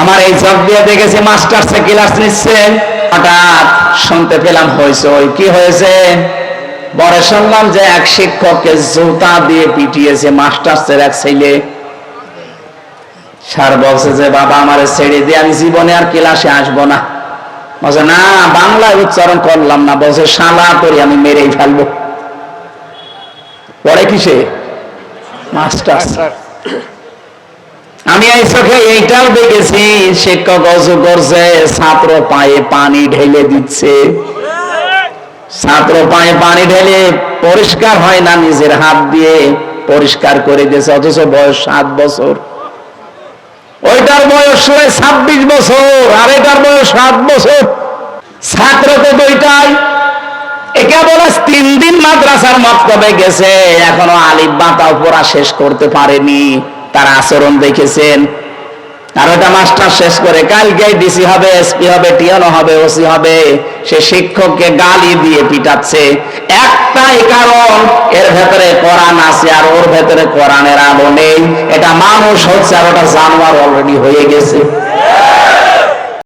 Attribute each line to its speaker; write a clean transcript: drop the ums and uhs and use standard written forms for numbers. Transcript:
Speaker 1: আমার এই চোখ দিয়ে দেখেছি মাস্টার্সে ক্লাস নিচ্ছে, হঠাৎ শুনতে পেলাম হয়েছে ওই কি হয়েছে। পরে শুনলাম যে এক শিক্ষককে জুতা দিয়ে পিটিয়েছে মাস্টার্সের এক ছেলে। স্যার বলছে যে বাবা আমার ছেড়ে দিয়ে আমি জীবনে আর ক্লাসে আসবো না। বলছে না বাংলায় উচ্চারণ করলাম না, বলছে শালা করে আমি মেরেই ফেলবো। পরে কিসে মাস্টার্স। আমি এই চোখে এইটাও দেখেছি শিক্ষক অজু করছে, ছাত্র পায়ে পানি ঢেলে দিচ্ছে। ছাত্র পায়ে পানি ঢেলে পরিষ্কার হয় না, নিজের হাত দিয়ে পরিষ্কার করে দিয়েছে, অথচ বয়স 7 বছর। ওইটার বয়স 26 বছর আর এটার বয়স 7 বছর। ছাত্র তো দুইটাই। একে বলে 3 দিন মাদ্রাসার মক্তবে গেছে, এখনো আলিফ বা তাও পড়া শেষ করতে পারেনি। তার আচরণ দেখেছেন। আর ওটা মাস্টার শেষ করে কালকে ডিসি হবে, এসপি হবে, টিএনও হবে, ওসি হবে, সে শিক্ষককে গালি দিয়ে পিটাচ্ছে। একটাই কারণ, এর ভেতরে কোরআন আছে আর ওর ভেতরে কোরআনের আলো নেই। এটা মানুষ হচ্ছে আর ওটা জানোয়ার অলরেডি হয়ে গেছে।